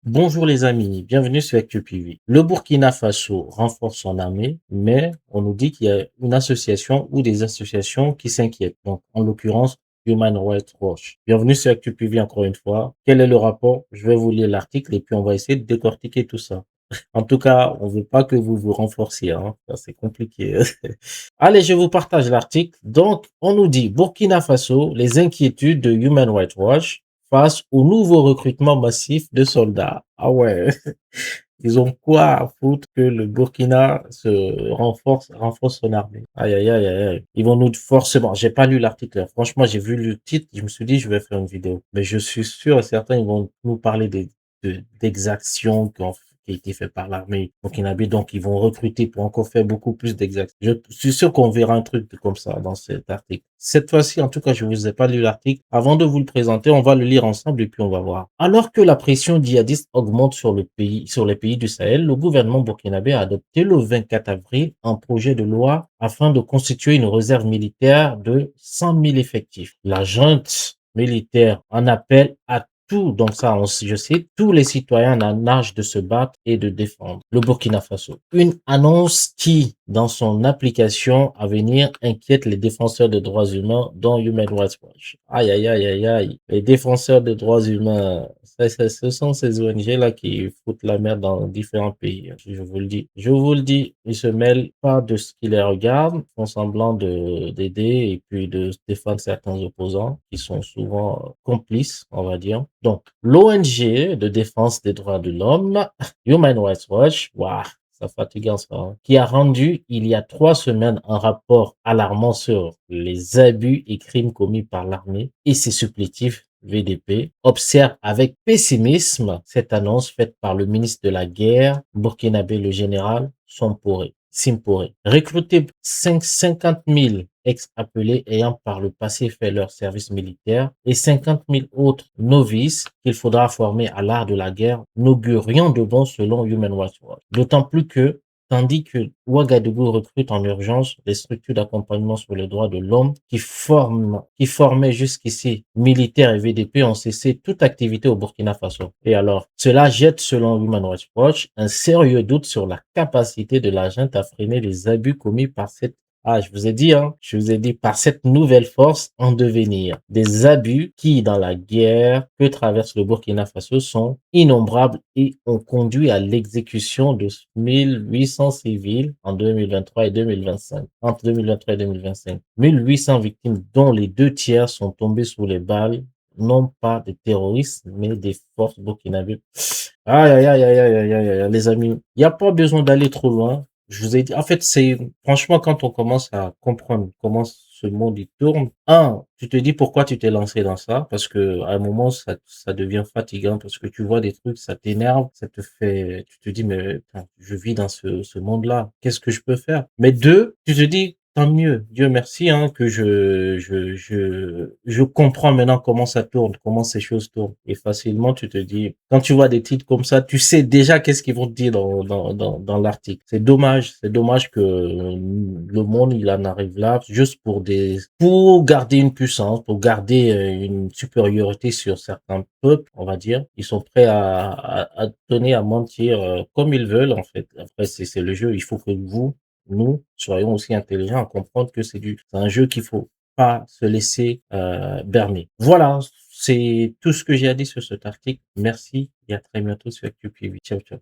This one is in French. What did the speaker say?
Bonjour les amis, bienvenue sur ActuPV. Le Burkina Faso renforce son armée, mais on nous dit qu'il y a une association ou des associations qui s'inquiètent. Donc, en l'occurrence, Human Rights Watch. Bienvenue sur ActuPV encore une fois. Quel est le rapport? Je vais vous lire l'article et puis on va essayer de décortiquer tout ça. En tout cas, on veut pas que vous vous renforciez, hein. Ça, c'est compliqué. Allez, je vous partage l'article. Donc, on nous dit Burkina Faso, les inquiétudes de Human Rights Watch face au nouveau recrutement massif de soldats. Ah ouais, ils ont quoi à foutre que le Burkina se renforce son armée. Aïe, aïe, aïe, aïe, aïe. Ils vont nous forcément, j'ai pas lu l'article, hein. Franchement, j'ai vu le titre, je me suis dit, je vais faire une vidéo. Mais je suis sûr et certain, ils vont nous parler d'exactions qui a été fait par l'armée burkinabé. Donc, ils vont recruter pour encore faire beaucoup plus d'exactions. Je suis sûr qu'on verra un truc comme ça dans cet article. Cette fois-ci, en tout cas, je vous ai pas lu l'article. Avant de vous le présenter, on va le lire ensemble et puis on va voir. Alors que la pression djihadiste augmente sur les pays du Sahel, le gouvernement burkinabé a adopté le 24 avril un projet de loi afin de constituer une réserve militaire de 100 000 effectifs. La junte militaire en appelle à donc ça, je cite, tous les citoyens en âge de se battre et de défendre le Burkina Faso. Une annonce qui, dans son application à venir, inquiète les défenseurs des droits humains, dont Human Rights Watch. Aïe, aïe, aïe, aïe, aïe. Les défenseurs des droits humains, ce sont ces ONG-là qui foutent la merde dans différents pays. Je vous le dis. Je vous le dis, ils se mêlent pas de ce qui les regarde, font semblant d'aider et puis de défendre certains opposants qui sont souvent complices, on va dire. Donc, l'ONG de défense des droits de l'homme, Human Rights Watch, waouh, ça fatigant ça, hein, qui a rendu il y a 3 semaines un rapport alarmant sur les abus et crimes commis par l'armée et ses supplétifs VDP, observe avec pessimisme cette annonce faite par le ministre de la Guerre burkinabé, le général Simpore. Recruter 50 000 ex-appelés ayant par le passé fait leur service militaire et 50 000 autres novices qu'il faudra former à l'art de la guerre n'augure rien de bon selon Human Rights Watch. D'autant plus que tandis que Ouagadougou recrute en urgence les structures d'accompagnement sur les droits de l'homme qui formaient jusqu'ici militaires et VDP ont cessé toute activité au Burkina Faso. Et alors, cela jette, selon Human Rights Watch, un sérieux doute sur la capacité de la junte à freiner les abus commis par cette je vous ai dit, hein, je vous ai dit par cette nouvelle force en devenir. Des abus qui, dans la guerre que traverse le Burkina Faso, sont innombrables et ont conduit à l'exécution de 1800 civils en 2023 et 2025. Entre 2023 et 2025. 1800 victimes dont les 2 tiers sont tombés sous les balles, non pas des terroristes, mais des forces burkinabées. Aïe, aïe, aïe, aïe, aïe, aïe, aïe, les amis. Il n'y a pas besoin d'aller trop loin. Je vous ai dit, en fait, franchement, quand on commence à comprendre comment ce monde il tourne, tu te dis pourquoi tu t'es lancé dans ça, parce que à un moment, ça devient fatigant, parce que tu vois des trucs, ça t'énerve, tu te dis, mais putain, je vis dans ce monde-là, qu'est-ce que je peux faire? Mais deux, tu te dis, tant mieux, Dieu merci, hein, que je comprends maintenant comment ça tourne, comment ces choses tournent. Et facilement, tu te dis, quand tu vois des titres comme ça, tu sais déjà qu'est-ce qu'ils vont te dire dans l'article. C'est dommage que le monde, il en arrive là, juste pour garder une puissance, pour garder une supériorité sur certains peuples, on va dire. Ils sont prêts à donner, à mentir comme ils veulent, en fait. Après, c'est le jeu. Il faut que nous, soyons aussi intelligents à comprendre que c'est un jeu qu'il faut pas se laisser berner. Voilà, c'est tout ce que j'ai à dire sur cet article. Merci et à très bientôt sur ActuPV. Ciao, ciao.